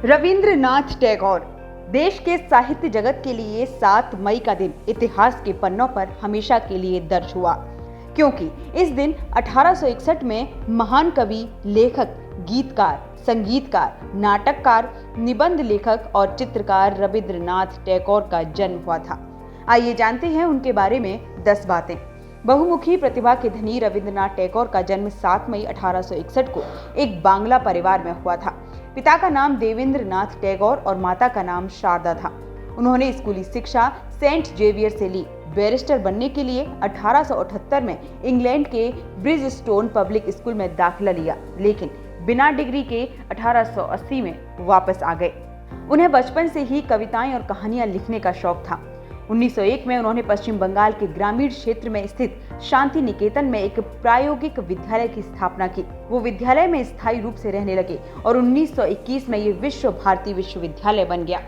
रविंद्रनाथ टैगोर। देश के साहित्य जगत के लिए 7 मई का दिन इतिहास के पन्नों पर हमेशा के लिए दर्ज हुआ, क्योंकि इस दिन 1861 में महान कवि, लेखक, गीतकार, संगीतकार, नाटककार, निबंध लेखक और चित्रकार रविंद्रनाथ टैगोर का जन्म हुआ था। आइए जानते हैं उनके बारे में 10 बातें। बहुमुखी प्रतिभा के धनी रविंद्रनाथ टैगोर का जन्म 7 मई 1861 को एक बांग्ला परिवार में हुआ था। पिता का नाम देवेंद्रनाथ टैगोर और माता का नाम शारदा था। उन्होंने स्कूली शिक्षा सेंट जेवियर से ली। बैरिस्टर बनने के लिए 1878 में इंग्लैंड के ब्रिजस्टोन पब्लिक स्कूल में दाखिला लिया, लेकिन बिना डिग्री के 1880 में वापस आ गए। उन्हें बचपन से ही कविताएं और कहानियां लिखने का शौक था। 1901 में उन्होंने पश्चिम बंगाल के ग्रामीण क्षेत्र में स्थित शांति निकेतन में एक प्रायोगिक विद्यालय की स्थापना की। वो विद्यालय में स्थायी रूप से रहने लगे और 1921 में ये विश्व भारती विश्वविद्यालय बन गया।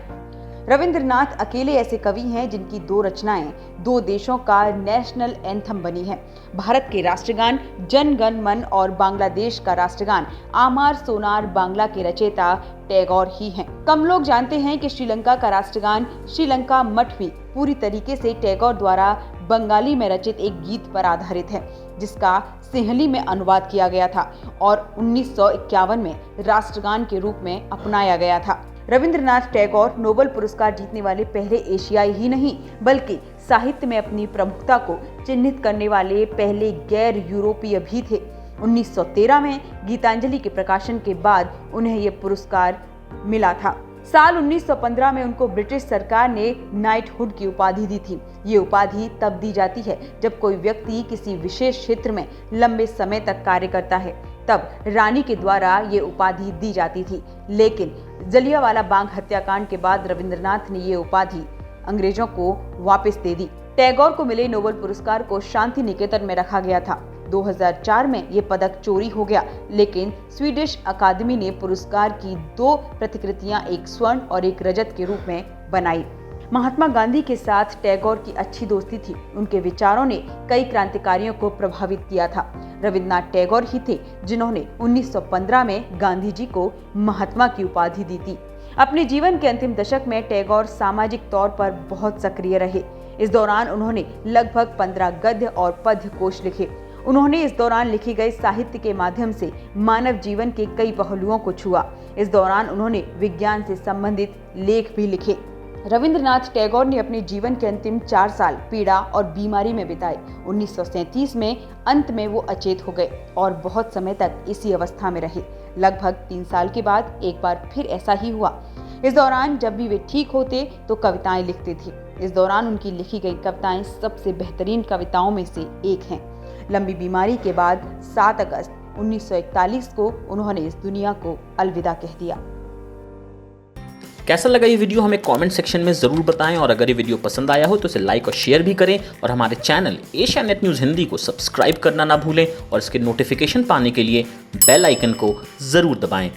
रविंद्रनाथ अकेले ऐसे कवि हैं जिनकी 2 रचनाएं 2 देशों का नेशनल एंथम बनी हैं। भारत के राष्ट्रगान जन गण मन और बांग्लादेश का राष्ट्रगान आमार सोनार बांग्ला के रचयिता टैगोर ही हैं। कम लोग जानते हैं कि श्रीलंका का राष्ट्रगान श्रीलंका मठ भी पूरी तरीके से टैगोर द्वारा बंगाली में रचित एक गीत पर आधारित है, जिसका सिंहली में अनुवाद किया गया था और 1951 में राष्ट्रगान के रूप में अपनाया गया था। रविंद्रनाथ टैगोर नोबेल पुरस्कार जीतने वाले पहले एशियाई ही नहीं, बल्कि साहित्य में अपनी प्रमुखता को चिन्हित करने वाले पहले गैर यूरोपीय भी थे। 1913 में गीतांजलि के प्रकाशन के बाद उन्हें यह पुरस्कार मिला था। साल 1915 में उनको ब्रिटिश सरकार ने नाइटहुड की उपाधि दी थी। ये उपाधि तब दी जाती है जब कोई व्यक्ति किसी विशेष क्षेत्र में लंबे समय तक कार्य करता है। तब रानी के द्वारा ये उपाधि दी जाती थी, लेकिन जलियांवाला बाग हत्याकांड के बाद रविंद्रनाथ ने ये उपाधि अंग्रेजों को वापस दे दी। टैगोर को मिले नोबेल पुरस्कार को शांति निकेतन में रखा गया था। 2004 में ये पदक चोरी हो गया, लेकिन स्वीडिश अकादमी ने पुरस्कार की 2 प्रतिकृतियां, एक स्वर्ण और एक रजत के रूप में बनाई। महात्मा गांधी के साथ टैगोर की अच्छी दोस्ती थी। उनके विचारों ने कई क्रांतिकारियों को प्रभावित किया था। रविंद्रनाथ टैगोर ही थे जिन्होंने 1915 में गांधी जी को महात्मा की उपाधि दी थी। अपने जीवन के अंतिम दशक में टैगोर सामाजिक तौर पर बहुत सक्रिय रहे। इस दौरान उन्होंने लगभग 15 गद्य और पद्य कोश लिखे। उन्होंने इस दौरान लिखे गए साहित्य के माध्यम से मानव जीवन के कई पहलुओं को छुआ। इस दौरान उन्होंने विज्ञान से संबंधित लेख भी लिखे। रविंद्रनाथ टैगोर ने अपने जीवन के अंतिम 4 साल पीड़ा और बीमारी में बिताए। 1937 में अंत में वो अचेत हो गए और बहुत समय तक इसी अवस्था में रहे। लगभग 3 साल के बाद एक बार फिर ऐसा ही हुआ। इस दौरान जब भी वे ठीक होते तो कविताएं लिखते थे। इस दौरान उनकी लिखी गई कविताएं सबसे बेहतरीन कविताओं में से एक हैं। लंबी बीमारी के बाद 7 अगस्त 1941 को उन्होंने इस दुनिया को अलविदा कह दिया। कैसा लगा ये वीडियो हमें कमेंट सेक्शन में जरूर बताएं, और अगर ये वीडियो पसंद आया हो तो इसे लाइक और शेयर भी करें, और हमारे channel Asia net news Hindi को सब्सक्राइब करना ना भूलें, और इसके नोटिफिकेशन पाने के लिए बेल आइकन को जरूर दबाएं।